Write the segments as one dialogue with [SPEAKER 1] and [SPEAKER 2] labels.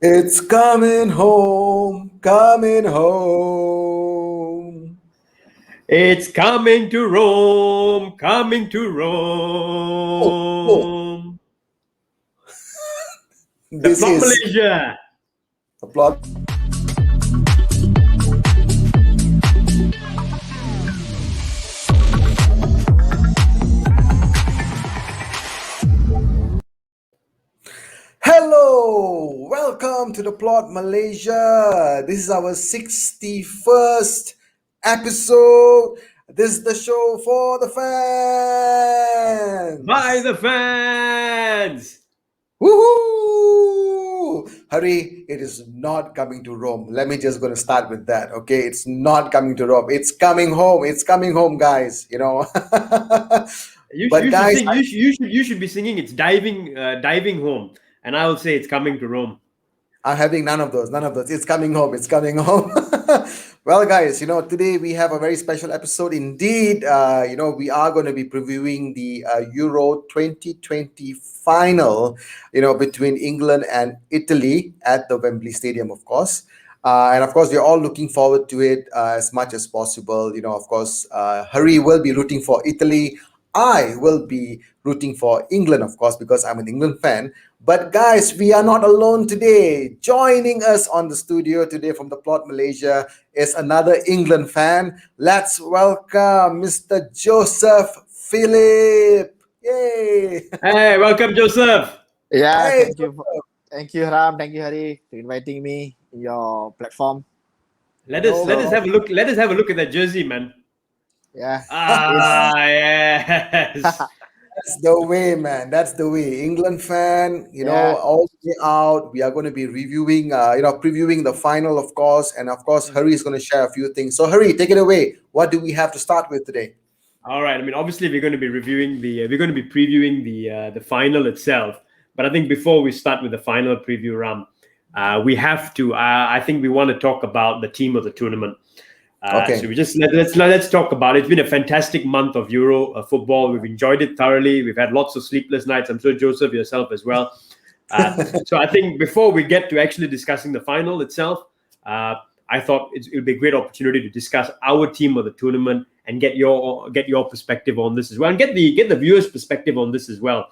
[SPEAKER 1] It's coming home, coming home.
[SPEAKER 2] It's coming to Rome, coming to
[SPEAKER 1] Oh, oh,
[SPEAKER 2] Rome. The
[SPEAKER 1] this
[SPEAKER 2] plot
[SPEAKER 1] is
[SPEAKER 2] Malaysia.
[SPEAKER 1] applaud. Hello, welcome to the plot Malaysia. This is our 61st episode. This is the show for the
[SPEAKER 2] By
[SPEAKER 1] fans.
[SPEAKER 2] the fans.
[SPEAKER 1] Woohoo! Hurry, it is not coming to Rome. Let me just gonna start with that. Okay, it's not coming to Rome. It's coming home. It's coming home, guys.
[SPEAKER 2] You should,
[SPEAKER 1] But
[SPEAKER 2] you should
[SPEAKER 1] guys,
[SPEAKER 2] sing. You should be singing. It's diving home, and I will say it's coming to Rome.
[SPEAKER 1] I'm having none of those. None of those. It's coming home. It's coming home. Well, guys, today we have a very special episode indeed. We are going to be previewing the Euro 2020 final, between England and Italy at the Wembley Stadium, of course. And of course, we're all looking forward to it as much as possible. Of course, Hari will be rooting for Italy. I will be rooting for England, of course, because I'm an England fan. But guys, we are not alone today. Joining us on the studio today from the plot Malaysia is another England fan. Let's welcome Mr. Joseph Philip. Yay!
[SPEAKER 2] Hey, welcome, Joseph.
[SPEAKER 3] Yeah,
[SPEAKER 1] Hey,
[SPEAKER 3] thank you, Ram, thank you, Hari, for inviting me in your platform.
[SPEAKER 2] Let us
[SPEAKER 1] no
[SPEAKER 2] let us
[SPEAKER 1] problem.
[SPEAKER 2] have a look. Let us have a look at that jersey, man.
[SPEAKER 3] Yeah, it's
[SPEAKER 2] Yes.
[SPEAKER 1] That's the way, man. That's the way. England fan,
[SPEAKER 3] yeah.
[SPEAKER 1] all the way out. We are going to be reviewing, previewing the final, of course. And of course, Hari is going to share a few things. So, Hari, take it away. What do we have to start with today?
[SPEAKER 2] All right. I mean, obviously, we're going to be we're going to be previewing the final itself. But I think before we start with the final preview, Ram, we have to. I think we want to talk about the team of the tournament. So
[SPEAKER 1] Okay.
[SPEAKER 2] we just let's talk about it. It's been a fantastic month of Euro football. We've enjoyed it thoroughly. We've had lots of sleepless nights. I'm sure Joseph yourself as well. So I think before we get to actually discussing the final itself, uh, I thought it would be a great opportunity to discuss our team of the tournament and get your perspective on this as well, and get the viewers' perspective on this as well.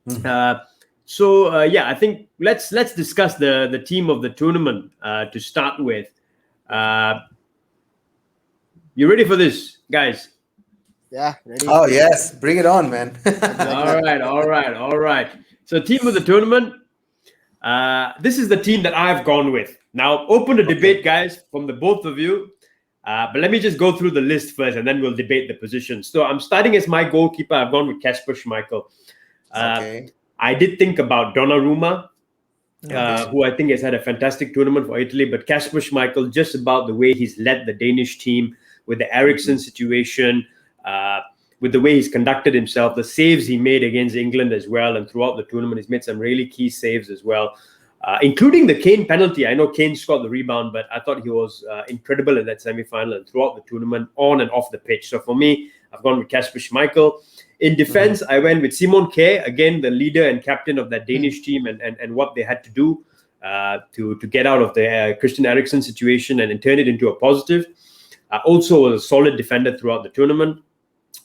[SPEAKER 1] Mhm.
[SPEAKER 2] So I think let's discuss the team of the tournament to start with. Uh, you ready for this, guys?
[SPEAKER 3] Yeah, ready.
[SPEAKER 1] Oh, yes. Bring it on, man.
[SPEAKER 3] Exactly.
[SPEAKER 2] All right. So, team of the tournament. This is the team that I've gone with. Now, open the
[SPEAKER 1] Okay.
[SPEAKER 2] debate, guys, from the both of you. But let me just go through the list first, and then we'll debate the positions. So, I'm starting as my goalkeeper. I've gone with Kasper Schmeichel. Uh,
[SPEAKER 1] Okay.
[SPEAKER 2] I did think about Donnarumma,
[SPEAKER 1] Okay.
[SPEAKER 2] who I think has had a fantastic tournament for Italy. But Kasper Schmeichel, just about the way he's led the Danish team with the Ericsson
[SPEAKER 1] Mhm.
[SPEAKER 2] situation, uh, with the way he's conducted himself, the saves he made against England as well, and throughout the tournament, he's made some really key saves as well, including the Kane penalty. I know Kane scored the rebound, but I thought he was incredible in that semi-final and throughout the tournament, on and off the pitch. So for me, I've gone with Kasper Schmeichel. In
[SPEAKER 1] Mhm.
[SPEAKER 2] defense, I went with Simon Kjær, again, the leader and captain of that
[SPEAKER 3] Hmm.
[SPEAKER 2] Danish team, and what they had to do to get out of the Christian Eriksen situation and turn it into a positive. Also a solid defender throughout the tournament.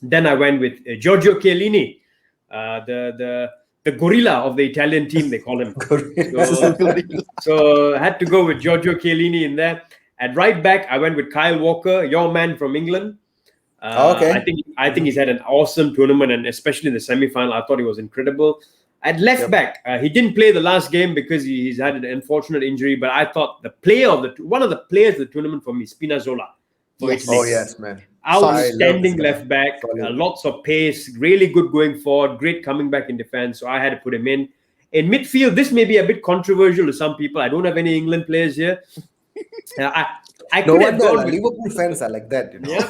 [SPEAKER 2] Then I went with Giorgio Chiellini, the gorilla of the Italian team, they call him. So, so I had to go with Giorgio Chiellini in there. At right back, I went with Kyle Walker, your man from England. I
[SPEAKER 1] Okay.
[SPEAKER 2] think
[SPEAKER 1] Mhm.
[SPEAKER 2] he's had an awesome tournament, and especially in the semi-final, I thought he was incredible. At left
[SPEAKER 1] Yep.
[SPEAKER 2] back, he didn't play the last game because he's had an unfortunate injury. But I thought one of the players of the tournament for me, Spinazzola, for
[SPEAKER 1] Oh,
[SPEAKER 2] Italy.
[SPEAKER 3] Yes.
[SPEAKER 1] yes, man.
[SPEAKER 3] Solid.
[SPEAKER 1] I love this
[SPEAKER 2] Outstanding
[SPEAKER 1] guy.
[SPEAKER 2] left back,
[SPEAKER 1] Solid.
[SPEAKER 2] lots of pace, really good going forward, great coming back in defense. So I had to put him in. In midfield, this may be a bit controversial to some people. I don't have any England players here. Uh, I I
[SPEAKER 1] No
[SPEAKER 2] could have
[SPEAKER 1] wonder
[SPEAKER 2] gone with
[SPEAKER 1] Liverpool fans are like that.
[SPEAKER 2] yep.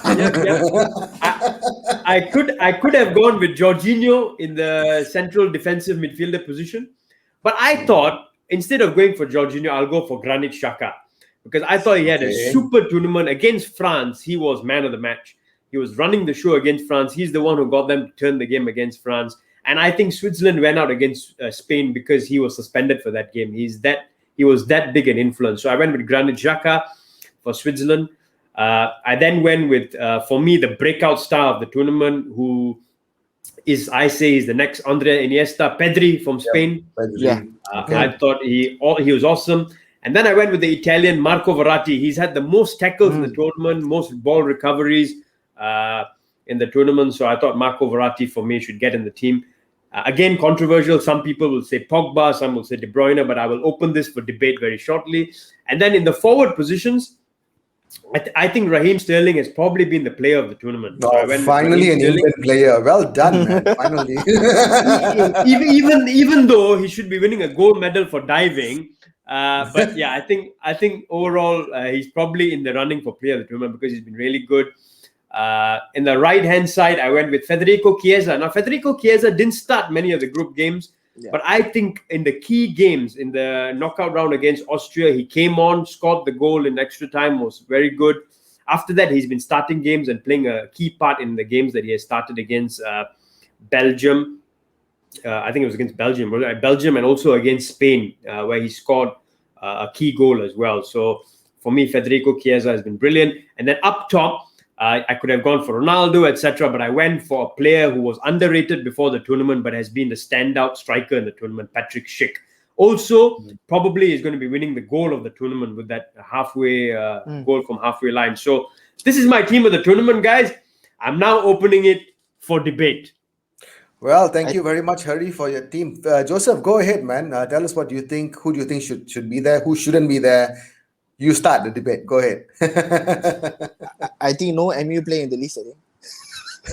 [SPEAKER 2] I could have gone with Jorginho in the central defensive midfielder position, but I thought instead of going for Jorginho, I'll go for Granit Xhaka because I thought he had a
[SPEAKER 1] Okay.
[SPEAKER 2] super tournament against France. He was man of the match. He was running the show against France. He's the one who got them to turn the game against France. And I think Switzerland went out against Spain because he was suspended for that game. he was that big an influence. So I went with Granit Xhaka for Switzerland. I then went with, for me, the breakout star of the tournament, who is, I say, is the next Andre Iniesta, Pedri from Spain.
[SPEAKER 3] Yeah.
[SPEAKER 1] Okay.
[SPEAKER 2] I thought he was awesome. And then I went with the Italian Marco Verratti. He's had the most tackles in the tournament, most ball recoveries in the tournament. So I thought Marco Verratti, for me, should get in the team. Again, controversial. Some people will say Pogba, some will say De Bruyne, but I will open this for debate very shortly. And then in the forward positions, I think Raheem Sterling has probably been the player of the tournament. So I went
[SPEAKER 1] Finally, an England player. Well done, man. Finally.
[SPEAKER 2] even though he should be winning a gold medal for diving, but yeah, I think overall he's probably in the running for player of the tournament because he's been really good. In the right hand side, I went with Federico Chiesa. Now, Federico Chiesa didn't start many of the group games, but I think in the key games, in the knockout round against Austria, he came on, scored the goal in extra time, was very good. After that, he's been starting games and playing a key part in the games that he has started against Belgium. I think it was against Belgium, Belgium, and also against Spain, where he scored a key goal as well. So for me, Federico Chiesa has been brilliant. And then up top, I could have gone for Ronaldo, etc., but I went for a player who was underrated before the tournament, but has been the standout striker in the tournament, Patrick Schick. Also, probably is going to be winning the goal of the tournament with that halfway goal from halfway line. So this is my team of the tournament, guys. I'm now opening it for debate.
[SPEAKER 1] Well, thank you very much, Hari, for your team. Joseph, go ahead, man. Tell us what you think. Who do you think should be there? Who shouldn't be there? You start the debate. Go ahead.
[SPEAKER 3] I think no MU play in the list, I think.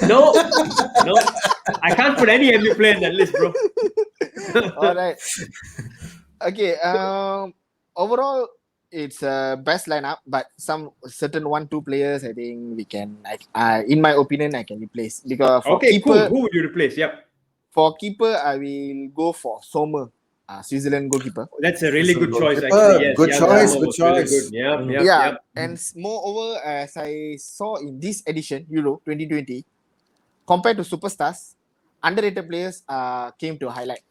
[SPEAKER 2] No, I can't put any MU player in that list, bro.
[SPEAKER 3] All right. Okay. Overall, it's a best lineup, but some certain 1-2 players, I think we can. In my opinion, I can replace because for keeper,
[SPEAKER 2] cool. Who would you replace? Yep.
[SPEAKER 3] For keeper, I will go for Sommer, Switzerland goalkeeper.
[SPEAKER 2] That's a really good choice, actually. Yes,
[SPEAKER 1] good choice. Good choice.
[SPEAKER 2] Really good. Yeah.
[SPEAKER 3] And moreover, as I saw in this edition, Euro 2020, compared to superstars, underrated players came to highlight.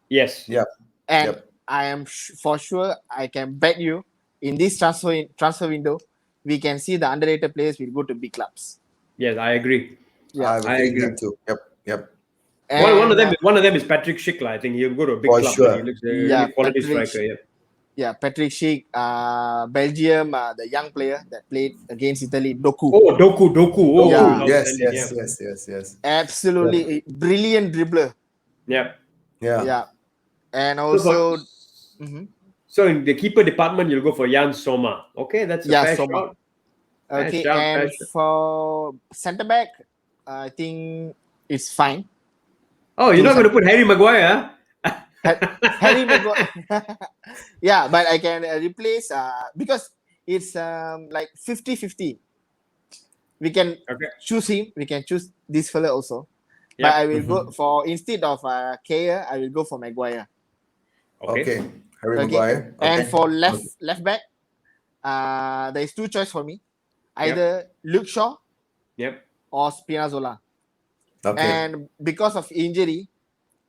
[SPEAKER 2] Yes.
[SPEAKER 1] Yeah.
[SPEAKER 3] And I am for sure I can bet you in this transfer window, we can see the underrated players will go to big clubs.
[SPEAKER 2] Yes, I agree.
[SPEAKER 1] Yeah, I agree too. Yep.
[SPEAKER 2] And one of them is Patrick Schick. I think he'll go to a big club.
[SPEAKER 1] Sure.
[SPEAKER 2] He looks a really quality striker.
[SPEAKER 3] Yeah, Patrick Schick, Belgium, the young player that played against Italy, Doku.
[SPEAKER 2] Oh, Doku. Oh,
[SPEAKER 1] Yes.
[SPEAKER 3] Absolutely brilliant dribbler.
[SPEAKER 2] Yeah.
[SPEAKER 3] And also,
[SPEAKER 2] so in the keeper department, you'll go for Jan Sommer. Okay, that's a fair shot.
[SPEAKER 3] Okay, and for centre back, I think it's fine.
[SPEAKER 2] Oh, you're not going to put Harry Maguire?
[SPEAKER 3] Harry Maguire. Yeah, but I can replace because it's like 50-50. We can choose him. We can choose this fella also. But I will go for, instead of Kea, I will go for Maguire.
[SPEAKER 1] Okay. Harry Maguire. Okay.
[SPEAKER 3] And for left back, there is two choices for me. Either Luke Shaw or Spinazzola.
[SPEAKER 1] Okay.
[SPEAKER 3] And because of injury,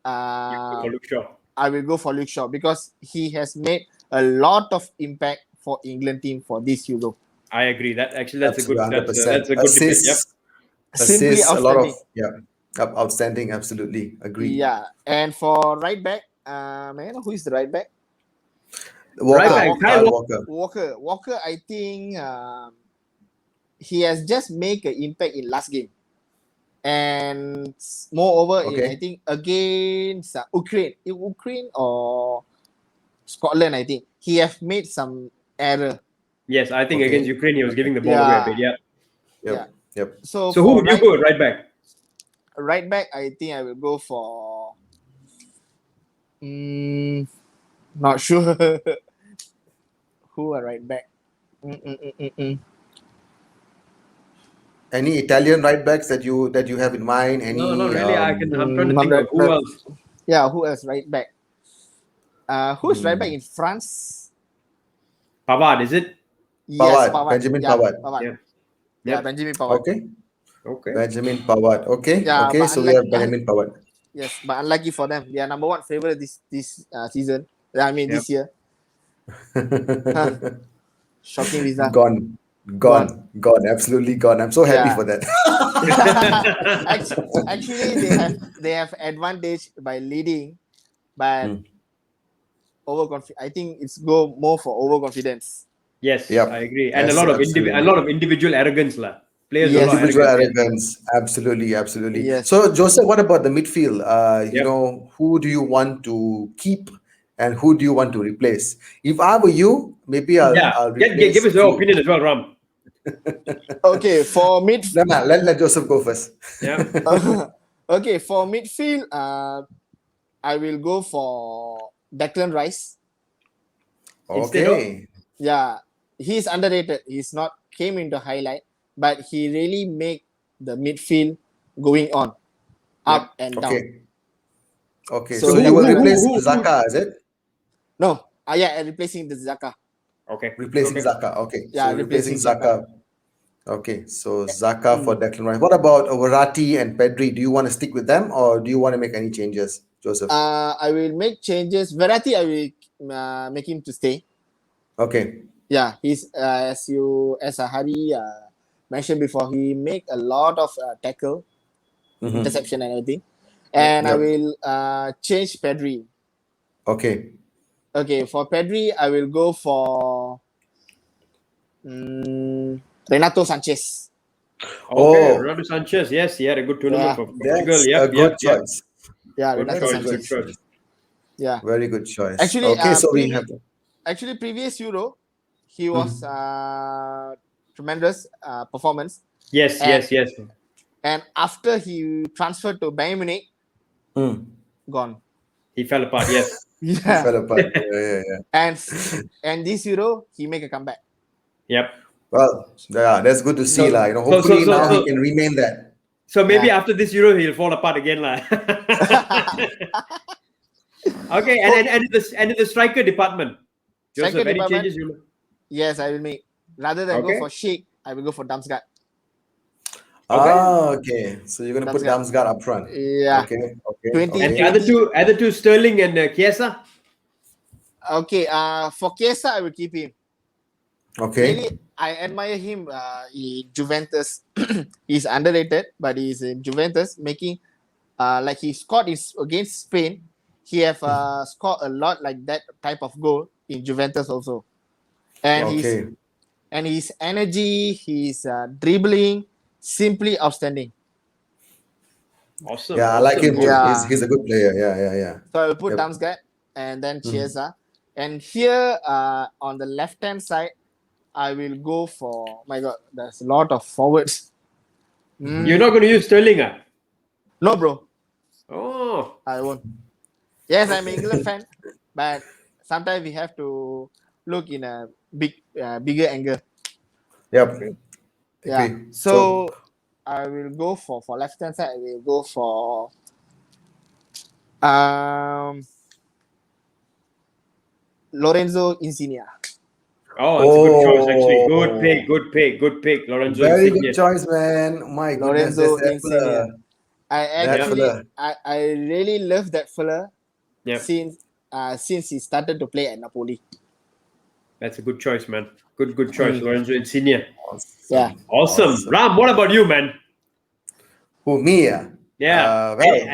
[SPEAKER 3] I will go for Luke Shaw because he has made a lot of impact for England team for this Euro.
[SPEAKER 2] I agree. That's a good debate.
[SPEAKER 1] Assists, a lot of outstanding. Absolutely agree.
[SPEAKER 3] Yeah, and for right back, man, who is the right back? Walker. I think he has just made an impact in last game. And moreover, I think against Ukraine or Scotland, I think he have made some error.
[SPEAKER 2] Yes, I think against Ukraine he was giving the ball away a bit.
[SPEAKER 1] Yep.
[SPEAKER 3] So
[SPEAKER 2] who would you go right back?
[SPEAKER 3] Right back, I think I will go for. Not sure. Who are right back?
[SPEAKER 1] Any Italian right backs that you have in mind?
[SPEAKER 2] No, not really. I'm trying to think of who else.
[SPEAKER 3] Yeah, who else right back? Who's right back in France?
[SPEAKER 2] Pavard, is it?
[SPEAKER 3] Yes,
[SPEAKER 1] Pavard. Benjamin Pavard.
[SPEAKER 3] Yeah, Benjamin Pavard.
[SPEAKER 1] Okay. Benjamin Pavard. Okay. So we have Benjamin Pavard.
[SPEAKER 3] Yes, but unlucky for them, they are number one favorite this season. I mean this year. Huh, shocking result.
[SPEAKER 1] Gone,
[SPEAKER 3] Gone.
[SPEAKER 1] gone, absolutely gone. I'm so happy
[SPEAKER 3] Yeah.
[SPEAKER 1] for that.
[SPEAKER 3] Actually, they have advantage by leading, but
[SPEAKER 1] Mm.
[SPEAKER 3] I think it's go more for overconfidence.
[SPEAKER 2] Yes, I
[SPEAKER 1] Yep.
[SPEAKER 2] agree. And
[SPEAKER 1] Yes,
[SPEAKER 2] a
[SPEAKER 1] absolutely.
[SPEAKER 2] lot of individual arrogance, lah. Players with a lot of
[SPEAKER 3] Yes.
[SPEAKER 1] Individual
[SPEAKER 2] arrogance. Yes.
[SPEAKER 1] arrogance. Absolutely, absolutely.
[SPEAKER 3] Yes.
[SPEAKER 1] So, Joseph, what about the midfield?
[SPEAKER 2] Yep.
[SPEAKER 1] Who do you want to keep and who do you want to replace? If I were you, maybe
[SPEAKER 2] Yeah.
[SPEAKER 1] I'll
[SPEAKER 2] Give
[SPEAKER 1] replace
[SPEAKER 2] us your
[SPEAKER 1] few.
[SPEAKER 2] opinion as well, Ram.
[SPEAKER 3] Okay, for mid.
[SPEAKER 1] No, no, let Joseph go first.
[SPEAKER 2] Yeah.
[SPEAKER 3] Okay, for midfield, I will go for Declan Rice.
[SPEAKER 2] Instead of
[SPEAKER 1] Okay.
[SPEAKER 3] Yeah, he's underrated. He's not came into highlight, but he really make the midfield going on,
[SPEAKER 2] yep.
[SPEAKER 3] up and down.
[SPEAKER 1] Okay. Okay.
[SPEAKER 3] So
[SPEAKER 2] So
[SPEAKER 1] So you will
[SPEAKER 3] Declan Rice.
[SPEAKER 1] replace
[SPEAKER 2] who?
[SPEAKER 1] Zaka, is it?
[SPEAKER 3] No, yeah, replacing the Zaka.
[SPEAKER 2] Okay.
[SPEAKER 1] Replacing
[SPEAKER 2] Okay.
[SPEAKER 1] Zaka. Okay. So
[SPEAKER 3] Yeah,
[SPEAKER 1] you're replacing
[SPEAKER 3] replacing Zaka.
[SPEAKER 1] Zaka. Okay. So Zaka for
[SPEAKER 3] Mm.
[SPEAKER 1] Declan Rice. What about Verratti and Pedri? Do you want to stick with them or do you want to make any changes, Joseph?
[SPEAKER 3] I will make changes. Verratti, I will make him to stay.
[SPEAKER 1] Okay.
[SPEAKER 3] Yeah, he's as Hari mentioned before, he make a lot of tackle,
[SPEAKER 1] Mm-hmm.
[SPEAKER 3] interception, and everything.
[SPEAKER 2] Yep.
[SPEAKER 3] And I
[SPEAKER 1] Yep.
[SPEAKER 3] will change Pedri.
[SPEAKER 1] Okay.
[SPEAKER 3] Okay, for Pedri, I will go for Renato Sanchez.
[SPEAKER 2] Okay.
[SPEAKER 1] Oh,
[SPEAKER 2] Ronaldo Sanchez. Yes, he had a good tournament
[SPEAKER 3] Yeah,
[SPEAKER 2] for Portugal.
[SPEAKER 1] that's a
[SPEAKER 2] Yep.
[SPEAKER 1] good
[SPEAKER 2] Yep. Yep.
[SPEAKER 1] choice.
[SPEAKER 3] yeah,
[SPEAKER 2] Good
[SPEAKER 3] Renato
[SPEAKER 1] That's a
[SPEAKER 2] choice.
[SPEAKER 1] good
[SPEAKER 2] Good
[SPEAKER 3] Sanchez.
[SPEAKER 2] choice.
[SPEAKER 1] choice.
[SPEAKER 3] Yeah,
[SPEAKER 1] Very good choice.
[SPEAKER 3] actually,
[SPEAKER 1] Okay, so we have.
[SPEAKER 3] previous Euro, he was
[SPEAKER 1] Mhm.
[SPEAKER 3] tremendous performance,
[SPEAKER 2] Yes.
[SPEAKER 3] and
[SPEAKER 2] Yes. Yes.
[SPEAKER 3] after he transferred to Bayern Munich,
[SPEAKER 1] Mm.
[SPEAKER 3] gone.
[SPEAKER 2] He fell apart. Yes.
[SPEAKER 1] He
[SPEAKER 3] Yeah,
[SPEAKER 1] fell apart. Yeah.
[SPEAKER 3] and this Euro he make a comeback.
[SPEAKER 2] Yep.
[SPEAKER 1] Well, yeah, that's good to see, lah.
[SPEAKER 2] So so so
[SPEAKER 1] Hopefully
[SPEAKER 2] so
[SPEAKER 1] now he
[SPEAKER 2] so
[SPEAKER 1] can remain that.
[SPEAKER 2] so maybe
[SPEAKER 3] Yeah.
[SPEAKER 2] after this Euro he'll fall apart again, lah. Okay. And in the striker department,
[SPEAKER 3] Striker
[SPEAKER 2] Joseph, any
[SPEAKER 3] department,
[SPEAKER 2] changes you?
[SPEAKER 3] yes, I will make. Rather than go
[SPEAKER 2] Okay.
[SPEAKER 3] for Sheikh, I will go for Damsgaard.
[SPEAKER 2] Okay.
[SPEAKER 1] Okay. So you're gonna put
[SPEAKER 3] Damsgaard.
[SPEAKER 1] Damsgaard up front.
[SPEAKER 3] Yeah.
[SPEAKER 1] Okay.
[SPEAKER 3] 20,
[SPEAKER 2] And
[SPEAKER 1] Okay.
[SPEAKER 2] the other two, Sterling and Chiesa.
[SPEAKER 3] Okay. For Chiesa, I will keep him. Really,
[SPEAKER 1] Okay.
[SPEAKER 3] I admire him. In Juventus, he's underrated, but he's in Juventus making. Like he scored against Spain. He have scored a lot like that type of goal in Juventus also, and
[SPEAKER 1] Okay.
[SPEAKER 3] his energy, his dribbling, simply outstanding.
[SPEAKER 2] Awesome.
[SPEAKER 1] Yeah, I like
[SPEAKER 2] Awesome.
[SPEAKER 1] him too.
[SPEAKER 2] Awesome.
[SPEAKER 3] Yeah.
[SPEAKER 1] He's a good player. Yeah.
[SPEAKER 3] So I will put
[SPEAKER 1] Yep.
[SPEAKER 3] Damsgaard and then
[SPEAKER 1] Mhm.
[SPEAKER 3] Chiesa. And here on the left hand side, I will go for my God. There's a lot of forwards.
[SPEAKER 2] You're not going to use Sterling, ah?
[SPEAKER 3] No, bro,
[SPEAKER 2] Oh.
[SPEAKER 3] I won't. Yes, I'm an England fan, but sometimes we have to look in a bigger angle.
[SPEAKER 1] Yep.
[SPEAKER 3] Yeah.
[SPEAKER 1] Agree.
[SPEAKER 3] So I will go for left hand side. I will go for Lorenzo Insigne.
[SPEAKER 2] Oh, that's a good choice, actually.
[SPEAKER 1] Oh,
[SPEAKER 2] Good pick. Lorenzo
[SPEAKER 1] very
[SPEAKER 2] Insigne.
[SPEAKER 1] good choice, man. My goodness,
[SPEAKER 3] Lorenzo
[SPEAKER 1] that fella.
[SPEAKER 3] Insigne. I
[SPEAKER 1] That
[SPEAKER 3] actually
[SPEAKER 1] fella.
[SPEAKER 3] I really love that fella
[SPEAKER 2] Yeah,
[SPEAKER 3] since he started to play at Napoli.
[SPEAKER 2] that's a good choice, man. Good choice, Lorenzo Insigne.
[SPEAKER 3] Yeah.
[SPEAKER 2] Awesome. Ram, what about you, man?
[SPEAKER 1] Who, me?
[SPEAKER 2] Yeah. Hey,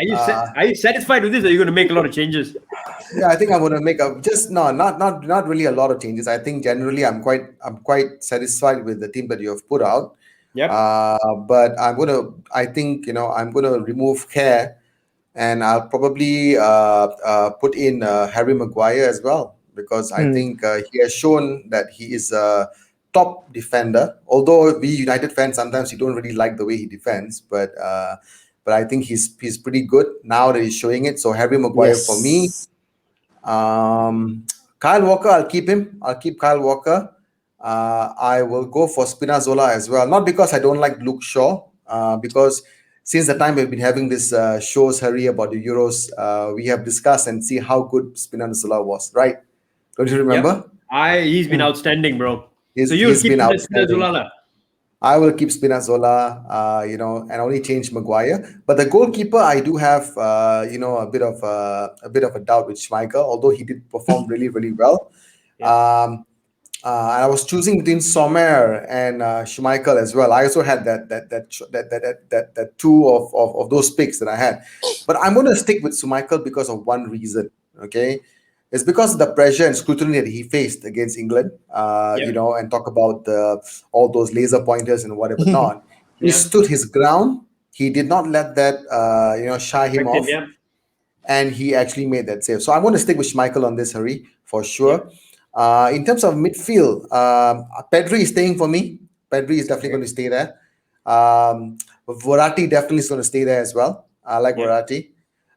[SPEAKER 2] are you satisfied with this? Or are you going to make a lot of changes?
[SPEAKER 1] Yeah, I think I'm gonna make a just no, not really a lot of changes. I think generally I'm quite satisfied with the team that you have put out.
[SPEAKER 2] Yep.
[SPEAKER 1] But I think I'm gonna remove Care, and I'll probably put in Harry Maguire as well because I think he has shown that he is a top defender. Although we United fans sometimes we don't really like the way he defends, but I think he's pretty good now that he's showing it. So Harry Maguire for me.
[SPEAKER 3] Yes.
[SPEAKER 1] Kyle Walker, I'll keep him. I'll keep Kyle Walker. I will go for Spinazzola as well. Not because I don't like Luke Shaw, because since the time we've been having this shows, Harry, about the Euros, we have discussed and see how good Spinazzola was, right? Don't you remember?
[SPEAKER 2] He's been outstanding, bro. So you'll
[SPEAKER 1] He's
[SPEAKER 2] keep
[SPEAKER 1] been
[SPEAKER 2] him as
[SPEAKER 1] outstanding.
[SPEAKER 2] Spinazzola.
[SPEAKER 1] I will keep Spinazzola, and only change Maguire. But the goalkeeper, I do have, a bit of a doubt with Schmeichel, although he did perform really, really well. And I was choosing between Sommer and Schmeichel as well. I also had that two of those picks that I had, but I'm going to stick with Schmeichel because of one reason. Okay, it's because of the pressure and scrutiny that he faced against England.
[SPEAKER 2] Yep.
[SPEAKER 1] And talk about all those laser pointers and whatever not. He
[SPEAKER 2] Yeah.
[SPEAKER 1] stood his ground. He did not let that shy him
[SPEAKER 2] Affected.
[SPEAKER 1] off,
[SPEAKER 2] Yeah.
[SPEAKER 1] and he actually made that save. So I'm going to stick with Schmeichel on this, Harry, for
[SPEAKER 2] Yep.
[SPEAKER 1] sure. In terms of midfield, Pedri is staying for me. Pedri is definitely going to stay there. Verratti definitely is going to stay there as well. I like
[SPEAKER 2] Yep.
[SPEAKER 1] Verratti.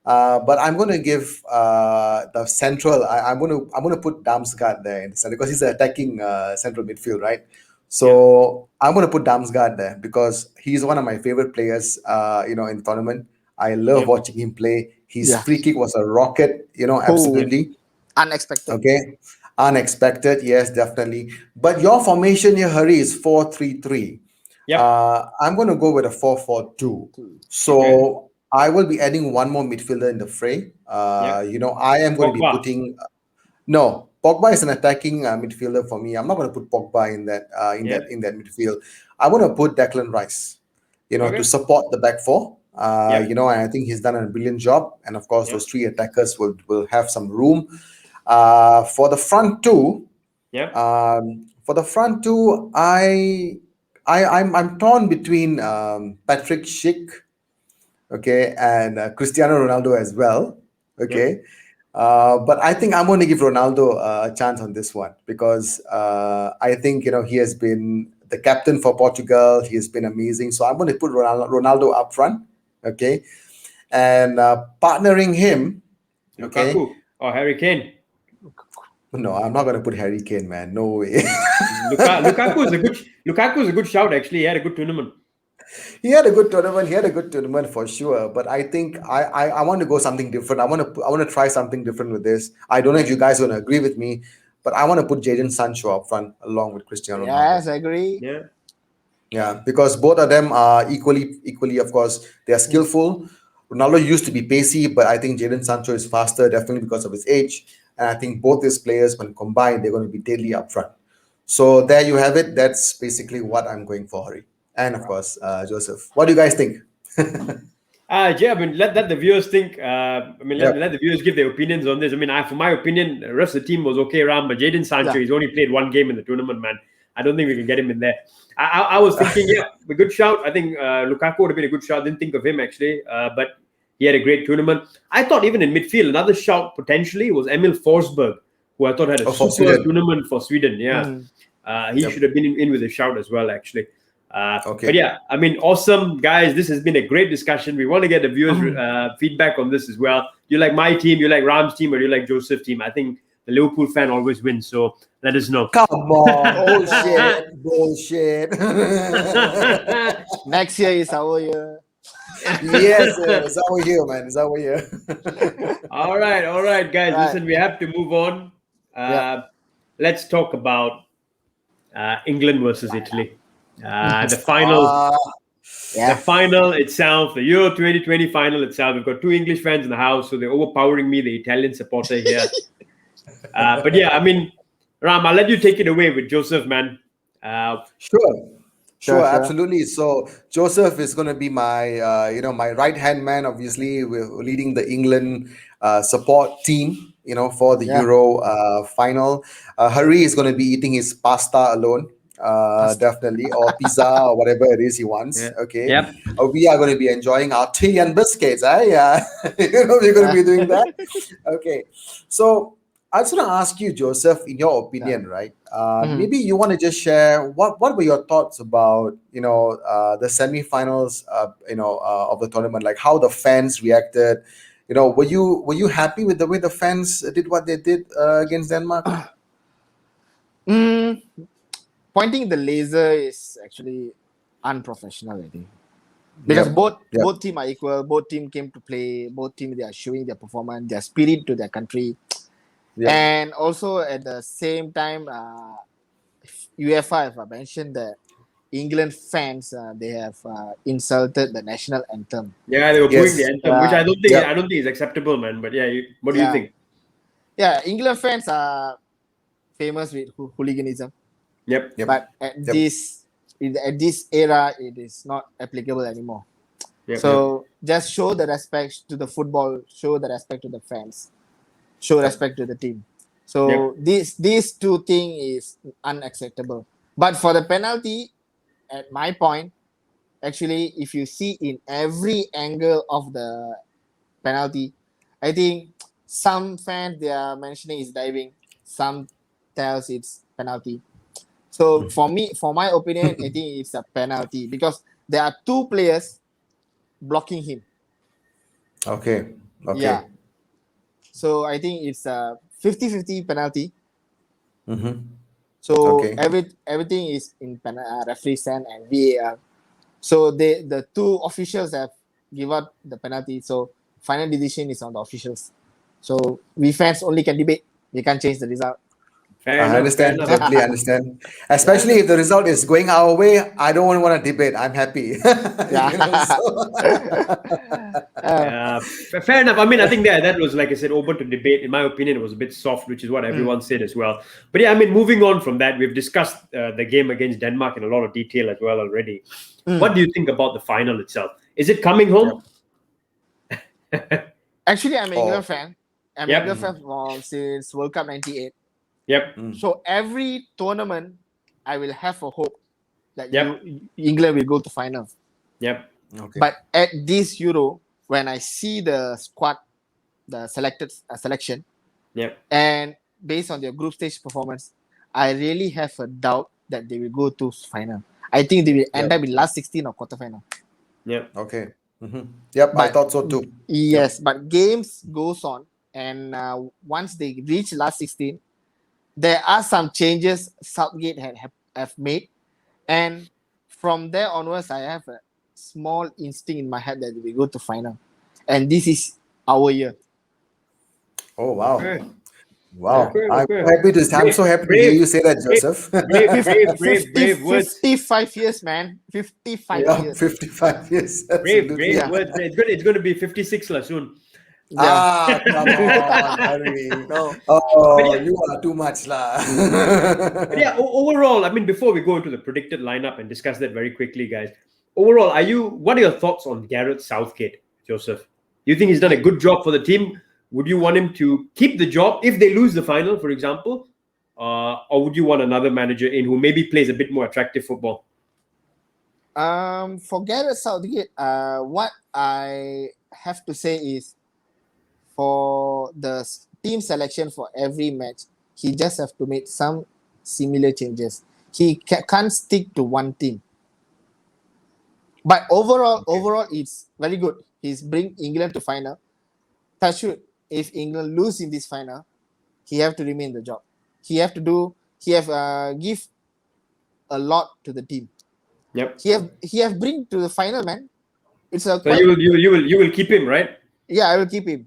[SPEAKER 1] But I'm going to give the central. I'm going to put Damsgaard there in the center because he's an attacking central midfield, right? So I'm going to put Damsgaard there because he's one of my favorite players. In the tournament, I love
[SPEAKER 2] Yep.
[SPEAKER 1] watching him play. His
[SPEAKER 3] Yeah.
[SPEAKER 1] free kick was a rocket.
[SPEAKER 3] Oh.
[SPEAKER 1] Absolutely.
[SPEAKER 3] Unexpected.
[SPEAKER 1] Okay. Unexpected, yes, definitely. But your formation here, Hari, is 4-3-3.
[SPEAKER 2] Yep.
[SPEAKER 1] I'm going to go with a 4-4-2. So
[SPEAKER 2] Okay.
[SPEAKER 1] I will be adding one more midfielder in the fray. I am going to be
[SPEAKER 2] Pogba.
[SPEAKER 1] putting. No, Pogba is an attacking midfielder for me. I'm not going to put Pogba in that
[SPEAKER 2] Yep.
[SPEAKER 1] in that midfield. I want to put Declan Rice, to
[SPEAKER 2] Okay.
[SPEAKER 1] support the back four.
[SPEAKER 2] Yep.
[SPEAKER 1] And I think he's done a brilliant job. And of course,
[SPEAKER 2] Yep.
[SPEAKER 1] those three attackers will have some room. For the front two,
[SPEAKER 2] Yep.
[SPEAKER 1] I'm torn between Patrick Schick, okay, and Cristiano Ronaldo as well, okay. But I think I'm going to give Ronaldo a chance on this one because I think he has been the captain for Portugal. He has been amazing, so I'm going to put Ronaldo up front, okay, and partnering him, okay.
[SPEAKER 2] Lukaku or Harry Kane.
[SPEAKER 1] No, I'm not going to put Harry Kane, man. No way.
[SPEAKER 2] Lukaku is a good shout. Actually, he had a good tournament.
[SPEAKER 1] He had a good tournament. He had a good tournament for sure. But I think I want to go something different. I want to try something different with this. I don't know if you guys are going to agree with me, but I want to put Jadon Sancho up front along with Cristiano Ronaldo.
[SPEAKER 3] Yes, I agree.
[SPEAKER 2] Yeah.
[SPEAKER 1] Yeah, because both of them are equally, of course, they are skillful. Ronaldo used to be pacey, but I think Jadon Sancho is faster, definitely because of his age. And I think both these players, when combined, they're going to be deadly up front. So there you have it. That's basically what I'm going for, Hari. And of course, Joseph. What do you guys think?
[SPEAKER 2] Yeah, I mean, let the viewers think.
[SPEAKER 1] Yep.
[SPEAKER 2] Let the viewers give their opinions on this. I mean, for my opinion, the rest of the team was okay around, but Jadon Sancho, he's only played one game in the tournament, man. I don't think we can get him in there. I was thinking, a good shout. I think Lukaku would have been a good shout. Didn't think of him actually, but he had a great tournament. I thought even in midfield, another shout potentially was Emil Forsberg, who I thought had a super tournament for Sweden. Yeah, he should have been in with a shout as well, actually. But yeah, I mean, awesome, guys. This has been a great discussion. We want to get the viewers' feedback on this as well. Do you like my team? Do you like Ram's team? Or do you like Joseph's team? I think the Liverpool fan always wins. So let us know.
[SPEAKER 1] Come on. Bullshit.
[SPEAKER 3] Next year is our year.
[SPEAKER 1] Yes, it's our year, man. It's our year.
[SPEAKER 2] All right, guys.
[SPEAKER 3] Right.
[SPEAKER 2] Listen, we have to move on. Let's talk about England versus Italy. The final, the final itself, the Euro 2020 final itself. We've got two English fans in the house, so they're overpowering me, the Italian supporter here. But yeah, I mean, Ram, I'll let you take it away with Joseph, man.
[SPEAKER 1] Sure, absolutely. So Joseph is going to be my, my right hand man. Obviously, we're leading the England support team, for the Euro final. Hari is going to be eating his pasta alone. Definitely, or pizza or whatever it is he wants. Okay.
[SPEAKER 2] Yep.
[SPEAKER 1] We are going to be enjoying our tea and biscuits. Yeah. We're going to be doing that. Okay. So I just want to ask you, Joseph, in your opinion, right? Maybe you want to just share what were your thoughts about the semifinals, of the tournament, like how the fans reacted. Were you happy with the way the fans did what they did against Denmark?
[SPEAKER 3] Pointing the laser is actually unprofessional, I think. Because both team are equal, both team came to play, both team they are showing their performance, their spirit to their country. And also at the same time, UEFA have mentioned that England fans they have insulted the national anthem.
[SPEAKER 2] Yeah, they were booing the anthem, which I don't think is acceptable, man. But yeah, what do you think?
[SPEAKER 3] Yeah, England fans are famous with hooliganism.
[SPEAKER 2] Yep.
[SPEAKER 3] But at this era, it is not applicable anymore.
[SPEAKER 2] Yep.
[SPEAKER 3] So just show the respect to the football, show the respect to the fans, show respect to the team. So these two things is unacceptable. But for the penalty, at my point, actually, if you see in every angle of the penalty, I think some fans they are mentioning is diving, some tells it's penalty. So for my opinion, I think it's a penalty because there are two players blocking him.
[SPEAKER 1] Okay.
[SPEAKER 3] Yeah. So I think it's a 50-50 penalty. So
[SPEAKER 1] Okay.
[SPEAKER 3] everything is in referee's hand and VAR. So the two officials have given out the penalty. So final decision is on the officials. So we fans only can debate. We can't change the result.
[SPEAKER 1] I understand, totally understand. Especially if the result is going our way, I don't want to debate. I'm happy.
[SPEAKER 2] Fair enough. I mean, I think that was, like I said, open to debate. In my opinion, it was a bit soft, which is what everyone said as well. But yeah, I mean, moving on from that, we've discussed the game against Denmark in a lot of detail as well already. What do you think about the final itself? Is it coming home?
[SPEAKER 3] Actually, I'm an England fan. I'm an England fan since World Cup '98.
[SPEAKER 2] Yep.
[SPEAKER 3] So every tournament, I will have a hope that England will go to final.
[SPEAKER 2] Yep.
[SPEAKER 1] Okay.
[SPEAKER 3] But at this Euro, when I see the squad, the selected selection, and based on their group stage performance, I really have a doubt that they will go to final. I think they will end up in last 16 or quarterfinal.
[SPEAKER 2] Yeah.
[SPEAKER 1] Okay. Yep, I thought so too.
[SPEAKER 3] Yes, but games goes on, and once they reach last 16, there are some changes Southgate have made, and from there onwards, I have a small instinct in my head that we go to final, and this is our year.
[SPEAKER 1] Oh wow!
[SPEAKER 2] Okay.
[SPEAKER 1] Wow!
[SPEAKER 2] Okay.
[SPEAKER 1] I'm so happy to hear you say that, Joseph.
[SPEAKER 2] Brave words.
[SPEAKER 3] 55 years, man. 55 years.
[SPEAKER 1] 55 years.
[SPEAKER 2] Brave words. It's going to be 56 soon.
[SPEAKER 1] Come on, Harry.
[SPEAKER 3] No.
[SPEAKER 1] You are too much lah.
[SPEAKER 2] Overall, I mean, before we go into the predicted lineup and discuss that very quickly, guys. Overall, what are your thoughts on Gareth Southgate, Joseph? You think he's done a good job for the team? Would you want him to keep the job if they lose the final, for example? Or would you want another manager in who maybe plays a bit more attractive football?
[SPEAKER 3] For Gareth Southgate, what I have to say is, for the team selection for every match, he just have to make some similar changes. He can't stick to one team. But overall, it's very good. He's bring England to final. Touch wood, if England lose in this final, he have to remain the job. He have give a lot to the team.
[SPEAKER 2] Yep.
[SPEAKER 3] He have bring to the final, man. It's a.
[SPEAKER 2] So you will keep him, right?
[SPEAKER 3] Yeah, I will keep him.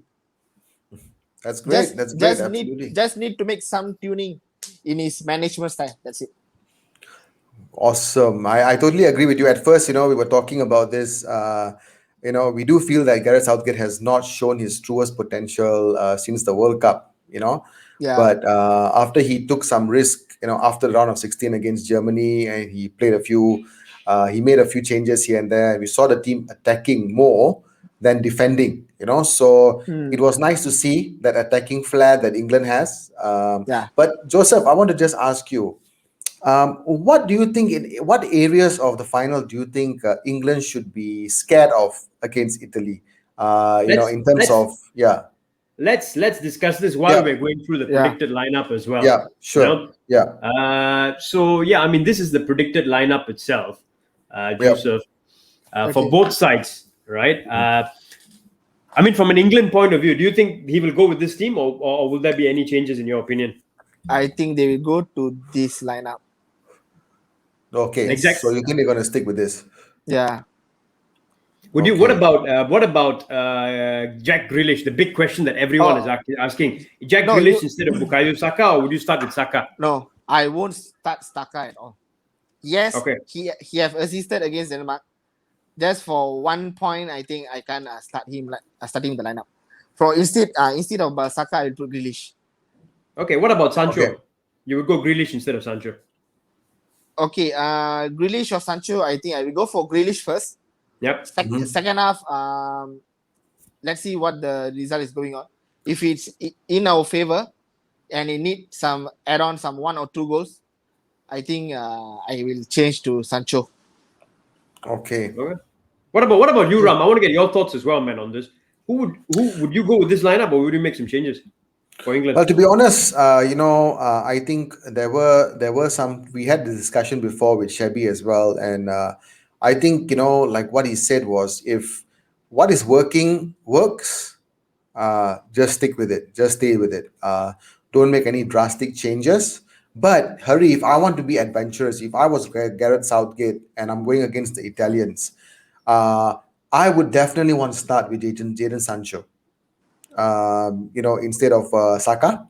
[SPEAKER 1] That's great. That's great. Absolutely.
[SPEAKER 3] Just need to make some tuning in his management style. That's it.
[SPEAKER 1] Awesome. I totally agree with you. At first, we were talking about this. We do feel that Gareth Southgate has not shown his truest potential since the World Cup.
[SPEAKER 3] Yeah.
[SPEAKER 1] But after he took some risk, after the round of 16 against Germany, and he played he made a few changes here and there. We saw the team attacking more than defending. So it was nice to see that attacking flair that England has. But Joseph, I want to just ask you, what do you think? In what areas of the final do you think England should be scared of against Italy? In terms of
[SPEAKER 2] Let's discuss this while we're going through the predicted lineup as well.
[SPEAKER 1] Yeah, sure.
[SPEAKER 2] I mean, this is the predicted lineup itself, Joseph, for both sides, right? I mean, from an England point of view, do you think he will go with this team, or will there be any changes in your opinion?
[SPEAKER 3] I think they will go to this lineup.
[SPEAKER 1] Okay,
[SPEAKER 2] exactly.
[SPEAKER 1] So you think they're going to stick with this?
[SPEAKER 3] Yeah.
[SPEAKER 2] Would you? What about Jack Grealish? The big question that everyone is asking: Jack Grealish instead of Bukayo Saka, or would you start with Saka?
[SPEAKER 3] No, I won't start Saka at all. Yes,
[SPEAKER 2] okay.
[SPEAKER 3] He have assisted against Denmark. Just for 1 point, I think I can start him in the lineup. Instead of Saka, I'll put Grealish.
[SPEAKER 2] Okay, what about Sancho? You would go Grealish instead of Sancho.
[SPEAKER 3] Okay, Grealish or Sancho, I think I will go for Grealish first.
[SPEAKER 2] Yep.
[SPEAKER 3] Second half, let's see what the result is going on. If it's in our favor and it needs some add-on, some 1 or 2 goals, I think I will change to Sancho.
[SPEAKER 1] Okay.
[SPEAKER 2] What about you, Ram? I want to get your thoughts as well, man, on this. Who would you go with this lineup, or would you make some changes for England?
[SPEAKER 1] Well, to be honest, I think there were some. We had the discussion before with Shabby as well, and I think like what he said was, if what is working works, just stick with it, just stay with it. Don't make any drastic changes. But Hari, if I want to be adventurous, if I was Gareth Southgate and I'm going against the Italians, uh, I would definitely want to start with Jadon Sancho. Instead of Saka.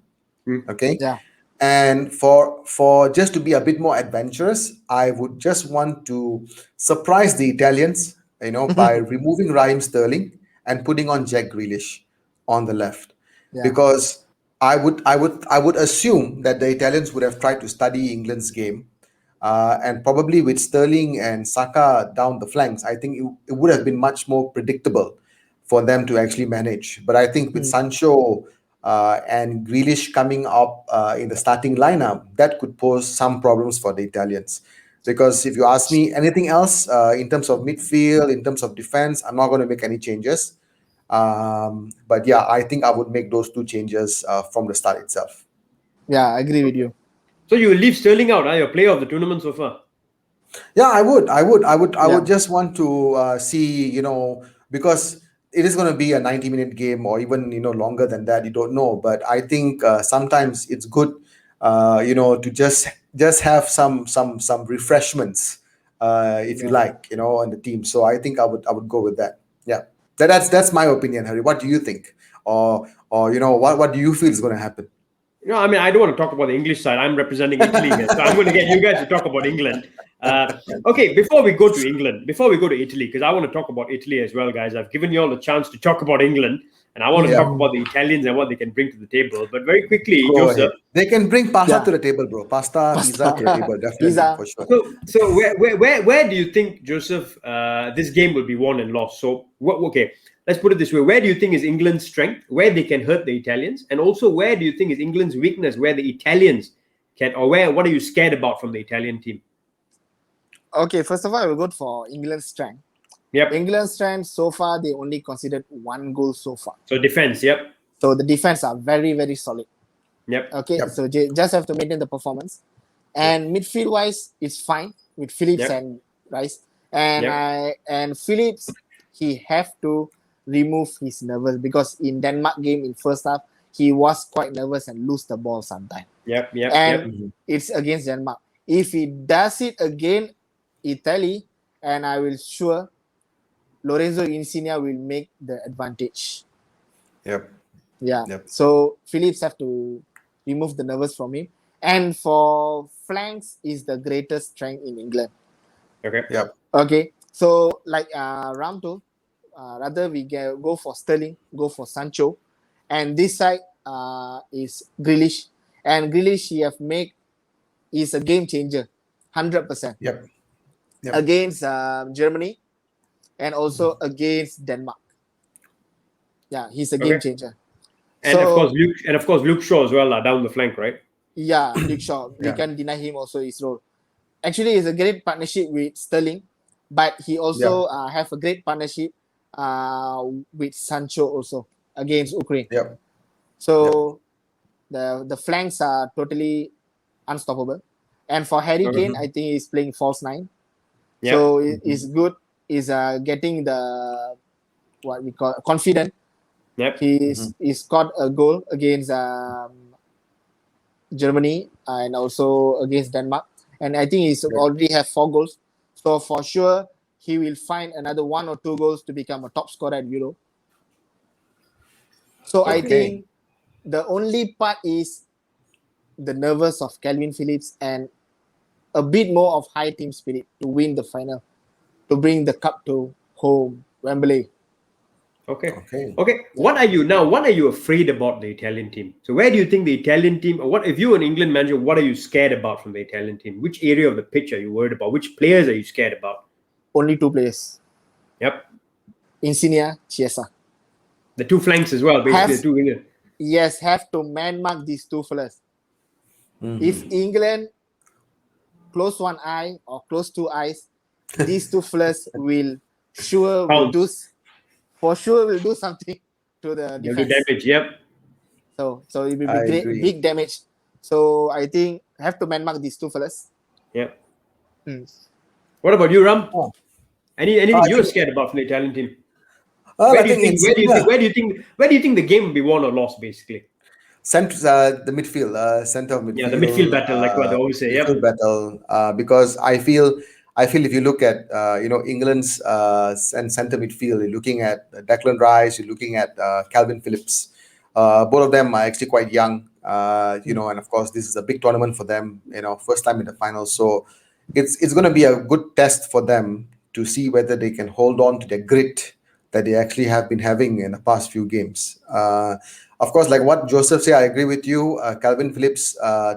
[SPEAKER 1] Okay.
[SPEAKER 3] Yeah.
[SPEAKER 1] And for just to be a bit more adventurous, I would just want to surprise the Italians, by removing Raheem Sterling and putting on Jack Grealish on the left,
[SPEAKER 3] Yeah.
[SPEAKER 1] because I would assume that the Italians would have tried to study England's game, and probably with Sterling and Saka down the flanks, I think it would have been much more predictable for them to actually manage. But I think with Sancho and Grealish coming up in the starting lineup, that could pose some problems for the Italians. Because if you ask me anything else in terms of midfield, in terms of defense, I'm not going to make any changes. But yeah, I think I would make those 2 changes from the start itself.
[SPEAKER 3] Yeah, I agree with you.
[SPEAKER 2] So you will leave Sterling out, your player of the tournament so far?
[SPEAKER 1] Yeah, I would just want to see, because it is going to be a 90-minute game, or even longer than that. You don't know, but I think sometimes it's good, to just have some refreshments, if you like, on the team. So I think I would go with that. Yeah, that's my opinion, Harry. What do you think, or what do you feel is going to happen?
[SPEAKER 2] I mean, I don't want to talk about the English side. I'm representing Italy here, so I'm going to get you guys to talk about England. Okay, before we go to Italy, because I want to talk about Italy as well, guys. I've given you all a chance to talk about England, and I want to talk about the Italians and what they can bring to the table. But very quickly,
[SPEAKER 1] Go
[SPEAKER 2] Joseph,
[SPEAKER 1] ahead. They can bring pasta to the table, bro. Pasta, pizza to the table, definitely,
[SPEAKER 3] Pizza.
[SPEAKER 1] for sure.
[SPEAKER 2] so where do you think, Joseph, this game will be won and lost? So okay, let's put it this way: where do you think is England's strength, where they can hurt the Italians, and also where do you think is England's weakness, where the Italians can, or what are you scared about from the Italian team?
[SPEAKER 3] Okay, first of all, I will go for England's strength.
[SPEAKER 2] Yep.
[SPEAKER 3] England's strength so far, they only considered 1 goal so far.
[SPEAKER 2] So defense, yep.
[SPEAKER 3] So the defense are very, very solid.
[SPEAKER 2] Yep.
[SPEAKER 3] Okay,
[SPEAKER 1] Yep.
[SPEAKER 3] so just have to maintain the performance. And midfield wise, it's fine with Phillips and Rice. And Phillips, he have to remove his nervous, because in Denmark game in first half, he was quite nervous and lose the ball sometime.
[SPEAKER 2] Yep.
[SPEAKER 3] And it's against Denmark. If he does it again, Italy, and I will sure Lorenzo Insigne will make the advantage.
[SPEAKER 1] Yep.
[SPEAKER 3] Yeah.
[SPEAKER 1] Yep.
[SPEAKER 3] So Phillips have to remove the nervous from him. And for flanks is the greatest strength in England.
[SPEAKER 2] Okay.
[SPEAKER 1] Yep.
[SPEAKER 3] Okay. So like Ram told, rather we go for Sterling, go for Sancho. And this side is Grealish. And Grealish he have made is a game changer. 100%.
[SPEAKER 1] Yep.
[SPEAKER 3] Against Germany and also against Denmark. Yeah, he's a game changer.
[SPEAKER 2] And of course Luke Shaw as well down the flank, right?
[SPEAKER 3] Yeah, Luke Shaw. We can't deny him also his role. Actually, it's a great partnership with Sterling, but he also have a great partnership with Sancho also against Ukraine.
[SPEAKER 1] Yep.
[SPEAKER 3] So the flanks are totally unstoppable. And for Harry Kane, I think he's playing false 9.
[SPEAKER 2] Yep.
[SPEAKER 3] So it's good. Is getting the what we call confident.
[SPEAKER 2] Yep.
[SPEAKER 3] He scored a goal against Germany and also against Denmark, and I think he's already have 4 goals. So for sure he will find another 1 or 2 goals to become a top scorer at Euro. So I think the only part is the nervous of Calvin Phillips and a bit more of high team spirit to win the final, to bring the cup to home, Wembley.
[SPEAKER 2] Okay.
[SPEAKER 1] Okay.
[SPEAKER 2] Okay. What are you afraid about the Italian team? So where do you think the Italian team, or what if you were an England manager, what are you scared about from the Italian team? Which area of the pitch are you worried about? Which players are you scared about?
[SPEAKER 3] Only two players.
[SPEAKER 2] Yep.
[SPEAKER 3] Insigne, Chiesa.
[SPEAKER 2] The two flanks as well, basically
[SPEAKER 3] Have
[SPEAKER 2] the two wingers.
[SPEAKER 3] yes, have to man mark these two fellas. If England close one eye or close two eyes, these two fellas will
[SPEAKER 2] Pounce.
[SPEAKER 3] will do something to the
[SPEAKER 2] They'll do
[SPEAKER 3] defense.
[SPEAKER 2] damage. Yep.
[SPEAKER 3] So it will
[SPEAKER 1] I
[SPEAKER 3] be
[SPEAKER 1] agree.
[SPEAKER 3] big damage. So I think have to man mark these two fellas.
[SPEAKER 2] Yep.
[SPEAKER 3] Mm.
[SPEAKER 2] What about you, Ram?
[SPEAKER 1] Oh.
[SPEAKER 2] Anything
[SPEAKER 1] I
[SPEAKER 2] you're
[SPEAKER 1] think-
[SPEAKER 2] scared about from the Italian team?
[SPEAKER 1] Well,
[SPEAKER 2] Where
[SPEAKER 1] I
[SPEAKER 2] do you
[SPEAKER 1] think
[SPEAKER 2] think?
[SPEAKER 1] Insigne,
[SPEAKER 2] Where do you think the game will be won or lost? Basically,
[SPEAKER 1] the midfield, center of midfield.
[SPEAKER 2] yeah, the midfield battle, like what they always say.
[SPEAKER 1] Midfield
[SPEAKER 2] Yep.
[SPEAKER 1] battle. Because I feel if you look at England's and center midfield, you're looking at Declan Rice, you're looking at Calvin Phillips. Both of them are actually quite young. And of course, this is a big tournament for them. First time in the final, so it's going to be a good test for them to see whether they can hold on to their grit that they actually have been having in the past few games. Of course, like what Joseph said, I agree with you. Calvin Phillips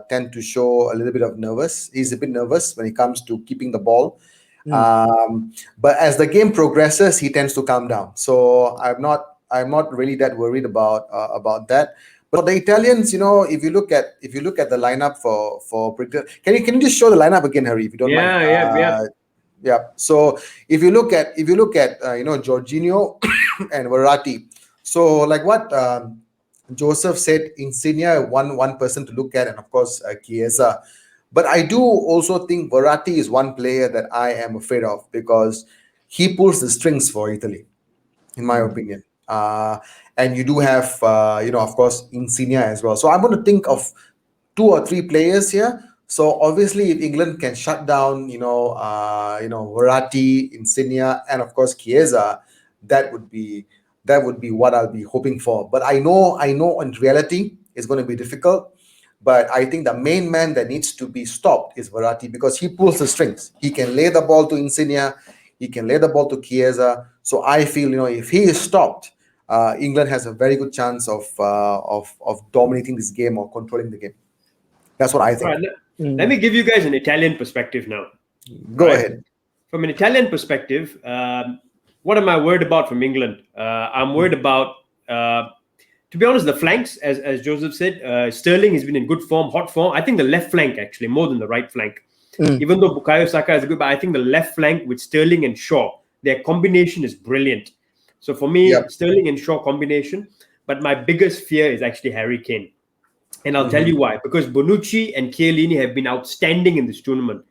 [SPEAKER 1] tend to show a little bit of nervous. He's a bit nervous when it comes to keeping the ball. But as the game progresses, he tends to calm down. So I'm not really that worried about that. But the Italians, if you look at the lineup for Britain, can you just show the lineup again, Harry, if you don't mind?
[SPEAKER 2] Yeah.
[SPEAKER 1] Yeah. So if you look at Jorginho and Verratti, so like what Joseph said, Insigne one person to look at, and of course Chiesa. But I do also think Verratti is one player that I am afraid of because he pulls the strings for Italy, in my opinion. And you do have, of course, Insigne as well. So I'm going to think of 2 or 3 players here. So obviously, if England can shut down, Verratti, Insigne, and of course Chiesa, that would be what I'll be hoping for. But I know in reality it's going to be difficult. But I think the main man that needs to be stopped is Verratti because he pulls the strings. He can lay the ball to Insigne, he can lay the ball to Chiesa. So I feel, if he is stopped, England has a very good chance of dominating this game or controlling the game. That's what I
[SPEAKER 2] All
[SPEAKER 1] think.
[SPEAKER 2] right. Let me give you guys an Italian perspective now.
[SPEAKER 1] Go
[SPEAKER 2] Right.
[SPEAKER 1] ahead.
[SPEAKER 2] From an Italian perspective, what am I worried about from England? I'm worried about, to be honest, the flanks, as Joseph said. Sterling has been in good form, hot form. I think the left flank, actually, more than the right flank. Even though Bukayo Saka is good, but I think the left flank with Sterling and Shaw, their combination is brilliant. So for me,
[SPEAKER 1] Yep.
[SPEAKER 2] Sterling and Shaw combination. But my biggest fear is actually Harry Kane. And I'll tell you why. Because Bonucci and Chiellini have been outstanding in this tournament.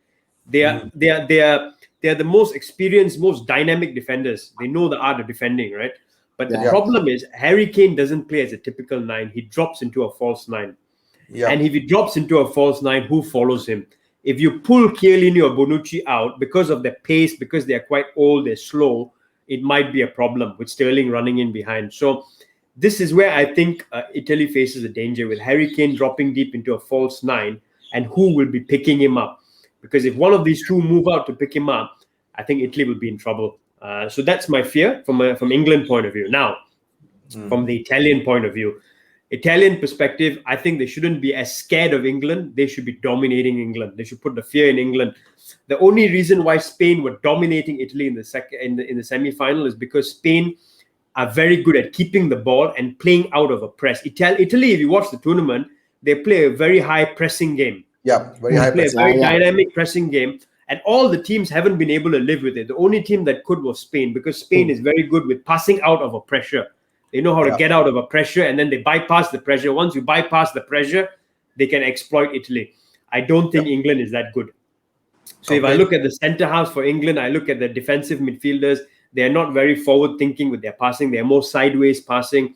[SPEAKER 2] They are the most experienced, most dynamic defenders. They know the art of defending, right? But the
[SPEAKER 3] Yeah.
[SPEAKER 2] problem is Harry Kane doesn't play as a typical 9. He drops into a false 9.
[SPEAKER 1] Yeah.
[SPEAKER 2] And if he drops into a false 9, who follows him? If you pull Chiellini or Bonucci out because of their pace, because they're quite old, they're slow, it might be a problem with Sterling running in behind. So this is where I think Italy faces a danger with Harry Kane dropping deep into a false 9, and who will be picking him up? Because if one of these two move out to pick him up, I think Italy will be in trouble. So that's my fear from England point of view. Now, from the Italian point of view, Italian perspective, I think they shouldn't be as scared of England. They should be dominating England. They should put the fear in England. The only reason why Spain were dominating Italy in the semi-final is because Spain are very good at keeping the ball and playing out of a press. Italy, if you watch the tournament, they play a very high pressing game.
[SPEAKER 1] Yeah. Very high
[SPEAKER 2] Play a
[SPEAKER 1] press.
[SPEAKER 2] very
[SPEAKER 3] Yeah.
[SPEAKER 2] dynamic pressing game. And all the teams haven't been able to live with it. The only team that could was Spain, because Spain is very good with passing out of a pressure. They know how to
[SPEAKER 1] Yeah.
[SPEAKER 2] get out of a pressure, and then they bypass the pressure. Once you bypass the pressure, they can exploit Italy. I don't think England is that good. So if I
[SPEAKER 1] Okay.
[SPEAKER 2] look at the centre halves for England, I look at the defensive midfielders. They're not very forward thinking with their passing. They're more sideways passing.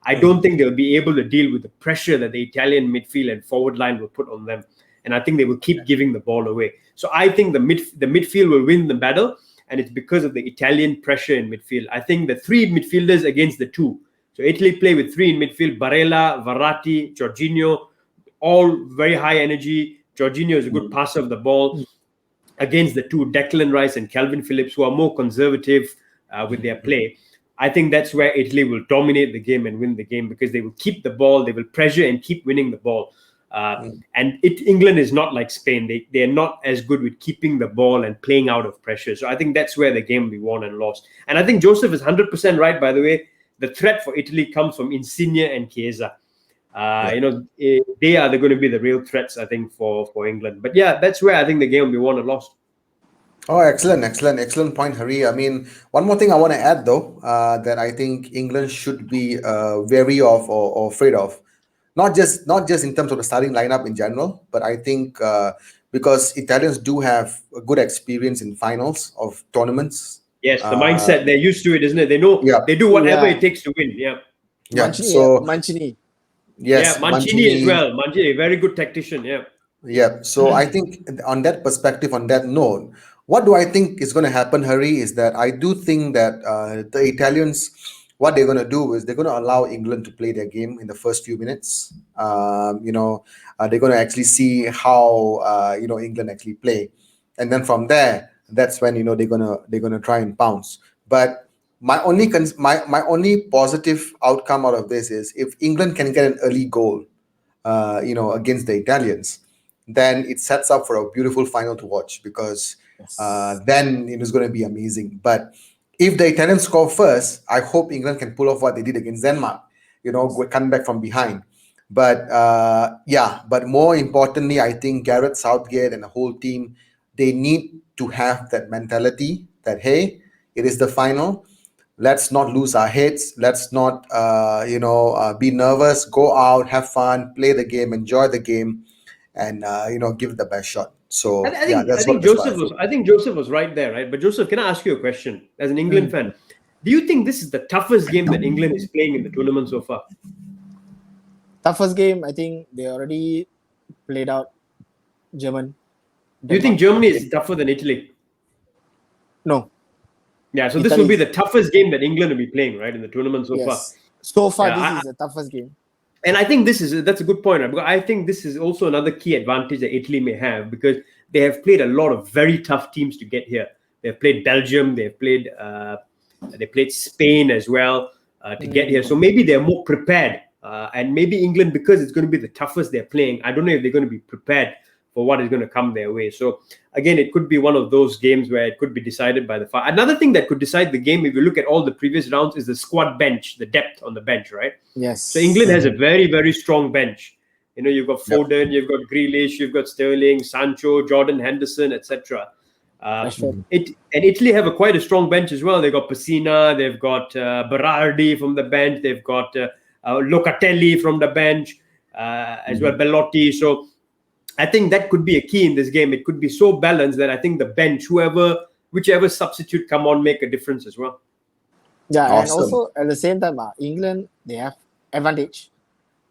[SPEAKER 2] I don't think they'll be able to deal with the pressure that the Italian midfield and forward line will put on them. And I think they will keep giving the ball away. So I think the midfield will win the battle, and it's because of the Italian pressure in midfield. I think the 3 midfielders against the 2. So Italy play with 3 in midfield: Barella, Verratti, Jorginho, all very high energy. Jorginho is a good passer of the ball. Against the 2, Declan Rice and Calvin Phillips, who are more conservative with their play. I think that's where Italy will dominate the game and win the game, because they will keep the ball, they will pressure and keep winning the ball. And England is not like Spain. They are not as good with keeping the ball and playing out of pressure. So I think that's where the game will be won and lost. And I think Joseph is 100% right, by the way. The threat for Italy comes from Insigne and Chiesa. They are going to be the real threats, I think, for England. But yeah, that's where I think the game will be won and lost.
[SPEAKER 1] Oh, excellent point, Hari. I mean, one more thing I want to add, though, that I think England should be wary of or afraid of, not just in terms of the starting lineup in general, but I think because Italians do have a good experience in finals of tournaments.
[SPEAKER 2] Yes, the mindset, they're used to it, isn't it? They know they do whatever it takes to win. Yeah.
[SPEAKER 3] Mancini.
[SPEAKER 1] Yes,
[SPEAKER 2] yeah, Mancini as well. Mancini, very good tactician. Yeah.
[SPEAKER 1] Yeah. So I think on that perspective, on that note, what do I think is going to happen, Hari, is that I do think that the Italians, what they're going to do is they're going to allow England to play their game in the first few minutes. They're going to actually see how England actually play, and then from there, that's when they're gonna try and pounce. But my only positive outcome out of this is if England can get an early goal, against the Italians, then it sets up for a beautiful final to watch, because then it is going to be amazing. But if the Italians score first, I hope England can pull off what they did against Denmark, coming back from behind. But but more importantly, I think Gareth Southgate and the whole team, they need to have that mentality that, hey, it is the final. Let's not lose our heads. Let's not, be nervous. Go out, have fun, play the game, enjoy the game, and give it the best shot. So
[SPEAKER 2] I think Joseph was right there, right? But Joseph, can I ask you a question as an England fan? Do you think this is the toughest game that England is playing in the tournament so far?
[SPEAKER 3] Toughest game, I think they already played out German.
[SPEAKER 2] Do you think Germany is tougher than Italy?
[SPEAKER 3] No.
[SPEAKER 2] Yeah, so this will be the toughest game that England will be playing, right, in the tournament so far.
[SPEAKER 3] So far, this is the toughest game.
[SPEAKER 2] And I think that's a good point, right? Because I think this is also another key advantage that Italy may have, because they have played a lot of very tough teams to get here. They've played Belgium, they played Spain as well to get here. So maybe they're more prepared. And maybe England, because it's going to be the toughest they're playing, I don't know if they're going to be prepared for what is going to come their way. So again, it could be one of those games where it could be decided by the far. Another thing that could decide the game, if you look at all the previous rounds, is the squad bench, the depth on the bench, right?
[SPEAKER 3] Yes.
[SPEAKER 2] So England has a very, very strong bench. You've got Foden, you've got Grealish, you've got Sterling, Sancho, Jordan Henderson, etc. And Italy have quite a strong bench as well. They've got Pessina, they've got Berardi from the bench, they've got Locatelli from the bench as well, Bellotti. So I think that could be a key in this game. It could be so balanced that I think the bench, whichever substitute come on, make a difference as well.
[SPEAKER 3] Yeah, awesome. And also at the same time, England, they have advantage,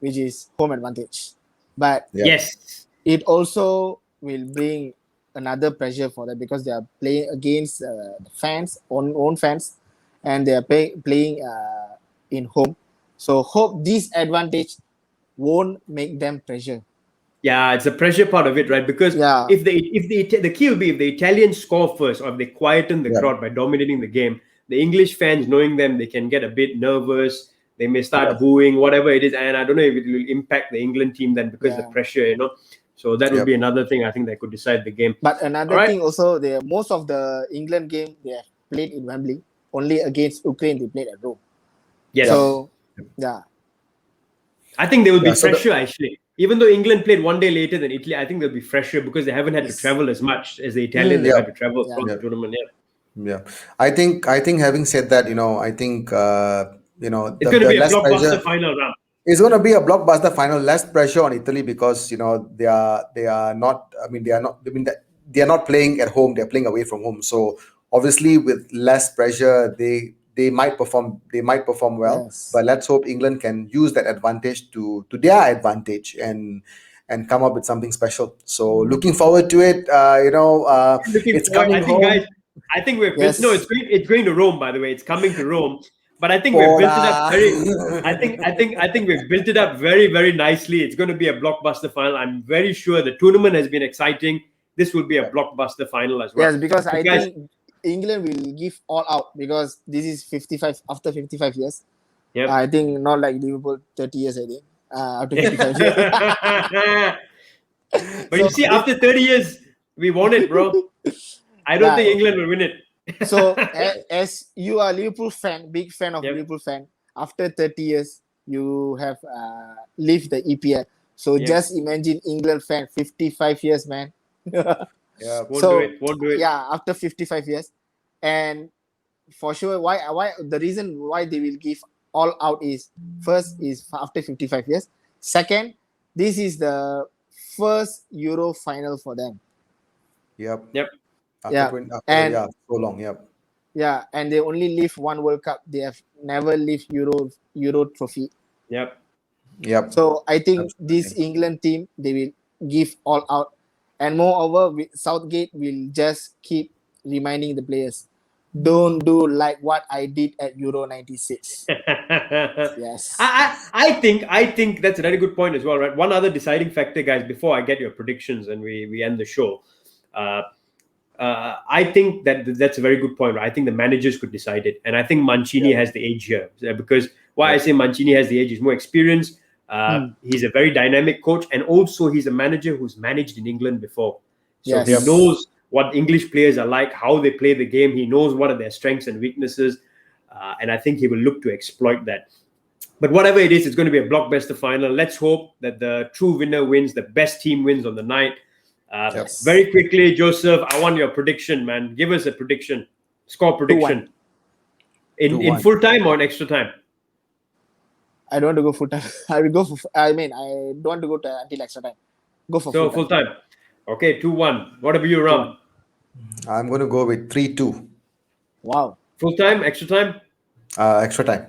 [SPEAKER 3] which is home advantage. But
[SPEAKER 2] yes,
[SPEAKER 3] it also will bring another pressure for them, because they are playing against the fans, own fans, and they are playing in home. So hope this advantage won't make them pressure.
[SPEAKER 2] Yeah, it's the pressure part of it, right? Because if the key will be if the Italians score first, or if they quieten the crowd by dominating the game, the English fans, knowing them, they can get a bit nervous. They may start booing, whatever it is, and I don't know if it will impact the England team then, because of the pressure, So that would be another thing I think that could decide the game.
[SPEAKER 3] But another thing also, most of the England game they have played in Wembley. Only against Ukraine they played at Rome.
[SPEAKER 2] Yes.
[SPEAKER 3] So
[SPEAKER 2] I think there will be pressure actually. Even though England played one day later than Italy, I think there'll be fresher because they haven't had to travel as much as the Italians have had to travel from the tournament.
[SPEAKER 1] Yeah, I think having said that, I think
[SPEAKER 2] it's going to be a blockbuster final round.
[SPEAKER 1] It's going to be a blockbuster final. Less pressure on Italy because they are not. I mean, they are not playing at home. They're playing away from home. So obviously, with less pressure, they might perform. They might perform well.
[SPEAKER 3] Yes.
[SPEAKER 1] But let's hope England can use that advantage to their advantage and come up with something special. So looking forward to it. It's coming home.
[SPEAKER 2] Guys, I think we've it's going to Rome. By the way, it's coming to Rome. But I think we've built it up very. I think we've built it up very, very nicely. It's going to be a blockbuster final. I'm very sure the tournament has been exciting. This will be a blockbuster final as well.
[SPEAKER 3] Yes, because I think England will give all out because this is 55 after 55 years.
[SPEAKER 2] Yep.
[SPEAKER 3] I think not like Liverpool 30 years. I think after 55 years.
[SPEAKER 2] But you see, after 30 years, we won it, bro. I don't
[SPEAKER 3] Yeah.
[SPEAKER 2] think England will win it.
[SPEAKER 3] So as you are Liverpool fan, big fan of
[SPEAKER 2] Yep.
[SPEAKER 3] Liverpool fan, after 30 years you have lived the EPL. So
[SPEAKER 2] Yep.
[SPEAKER 3] just imagine England fan 55 years, man.
[SPEAKER 1] Yeah.
[SPEAKER 2] Won't
[SPEAKER 3] So,
[SPEAKER 2] do it. Won't do it.
[SPEAKER 3] Yeah, after 55 years, and for sure, why the reason why they will give all out is first is after 55 years. Second, this is the first Euro final for them.
[SPEAKER 1] Yep.
[SPEAKER 2] Yep.
[SPEAKER 1] After
[SPEAKER 3] Yeah.
[SPEAKER 1] 20, after,
[SPEAKER 3] And-
[SPEAKER 1] yeah, so long. Yep.
[SPEAKER 3] Yeah, and they only live one World Cup. They have never lived Euro trophy.
[SPEAKER 2] Yep.
[SPEAKER 1] Yep.
[SPEAKER 3] So I think this
[SPEAKER 1] Absolutely.
[SPEAKER 3] England team they will give all out, and moreover, Southgate will just keep reminding the players, don't do like what I did at Euro '96. Yes.
[SPEAKER 2] I think that's a very good point as well, right? One other deciding factor, guys, before I get your predictions and we end the show. I think that's a very good point. Right? I think the managers could decide it, and I think Mancini has the age here because why I say Mancini has the age is more experience. He's a very dynamic coach, and also he's a manager who's managed in England before, so
[SPEAKER 3] Yes.
[SPEAKER 2] he knows what English players are like, how they play the game. He knows what are their strengths and weaknesses, and I think he will look to exploit that. But whatever it is, it's going to be a blockbuster final. Let's hope that the true winner wins, the best team wins on the night.
[SPEAKER 3] Yes.
[SPEAKER 2] Very quickly, Joseph, I want your prediction, man. Give us a prediction, score prediction.
[SPEAKER 3] 2-1.
[SPEAKER 2] In
[SPEAKER 1] 2-1.
[SPEAKER 2] full time or in extra time?
[SPEAKER 3] I don't want to go full time. I will go for. I mean, I don't want to go to until extra time. Go for
[SPEAKER 2] So
[SPEAKER 3] full
[SPEAKER 2] full time. Okay, 2-1. What about you, Ram?
[SPEAKER 1] I'm going to go with 3-2.
[SPEAKER 3] Wow.
[SPEAKER 2] Full time, extra time?
[SPEAKER 1] Extra time.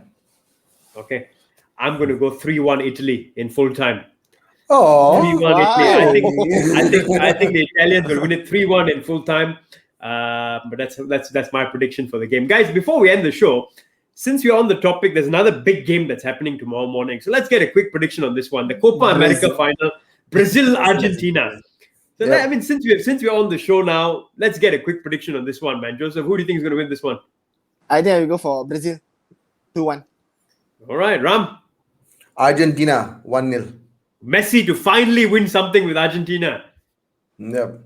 [SPEAKER 2] Okay. I'm going to go 3-1 Italy in full time.
[SPEAKER 1] Oh,
[SPEAKER 2] 3-1
[SPEAKER 3] wow.
[SPEAKER 2] Italy. I think the Italians will win it 3-1 in full time. But that's my prediction for the game. Guys, before we end the show, since we're on the topic, there's another big game that's happening tomorrow morning. So let's get a quick prediction on this one. The Copa America final, Brazil-Argentina. So
[SPEAKER 1] Yeah.
[SPEAKER 2] I mean, since we're on the show now, let's get a quick prediction on this one, man. Joseph, who do you think is going to win this one?
[SPEAKER 3] I think I will go for Brazil. 2-1.
[SPEAKER 2] All right, Ram.
[SPEAKER 1] Argentina 1-0.
[SPEAKER 2] Messi to finally win something with Argentina.
[SPEAKER 1] Yep.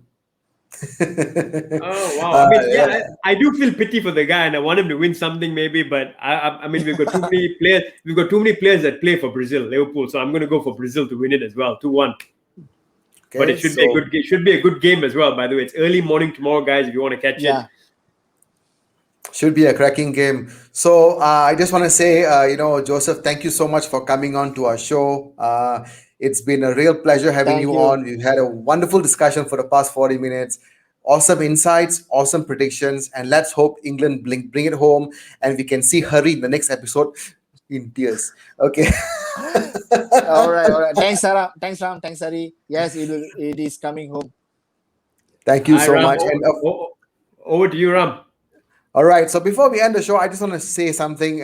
[SPEAKER 2] Oh wow! I mean, I do feel pity for the guy, and I want him to win something, maybe. But I mean, we've got too many players. We've got too many players that play for Brazil, Liverpool. So I'm going to go for Brazil to win it as well, 2-1.
[SPEAKER 1] Okay,
[SPEAKER 2] But it should be a good. It should be a good game as well. By the way, it's early morning tomorrow, guys. If you want to catch
[SPEAKER 3] Yeah.
[SPEAKER 2] it.
[SPEAKER 1] Should be a cracking game. So I just want to say, Joseph, thank you so much for coming on to our show. It's been a real pleasure having
[SPEAKER 3] Thank
[SPEAKER 1] you
[SPEAKER 3] you.
[SPEAKER 1] on. We've had a wonderful discussion for the past 40 minutes. Awesome insights, awesome predictions, and let's hope England bring it home and we can see Hurry in the next episode in tears. Okay.
[SPEAKER 3] All right. Thanks, Sarah. Thanks, Ram. Thanks, Hari. Yes, it is coming home.
[SPEAKER 1] Thank you
[SPEAKER 2] Hi,
[SPEAKER 1] so
[SPEAKER 2] Ram.
[SPEAKER 1] much. And
[SPEAKER 2] Over to you, Ram.
[SPEAKER 1] all right. So before we end the show, I just want to say something.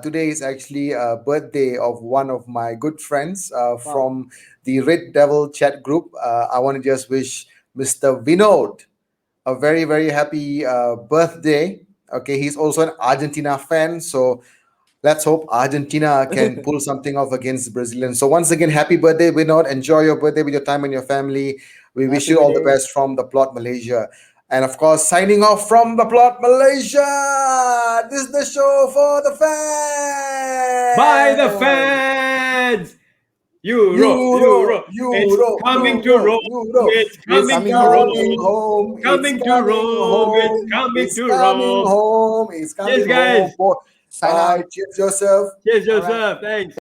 [SPEAKER 1] Today is actually a birthday of one of my good friends from the Red Devil chat group. I want to just wish Mr. Vinod a very, very happy birthday. Okay. He's also an Argentina fan. So let's hope Argentina can pull something off against Brazilians. So once again, happy birthday, Vinod. Enjoy your birthday with your time and your family. We wish
[SPEAKER 3] Happy
[SPEAKER 1] you all the
[SPEAKER 3] birthday.
[SPEAKER 1] best from the Plot Malaysia. And of course, signing off from the Plot Malaysia. This is the show for the fans.
[SPEAKER 2] By the fans. Euro. It's coming to Rome. It's coming to Rome.
[SPEAKER 1] home.
[SPEAKER 2] Coming to Rome. It's coming
[SPEAKER 1] It's
[SPEAKER 2] to
[SPEAKER 1] coming
[SPEAKER 2] Rome.
[SPEAKER 1] home. It's coming
[SPEAKER 2] Yes, guys.
[SPEAKER 1] home.
[SPEAKER 3] Sign
[SPEAKER 1] Bye.
[SPEAKER 3] off.
[SPEAKER 1] Cheers, Joseph.
[SPEAKER 2] Cheers,
[SPEAKER 3] All right.
[SPEAKER 2] Joseph. Thanks.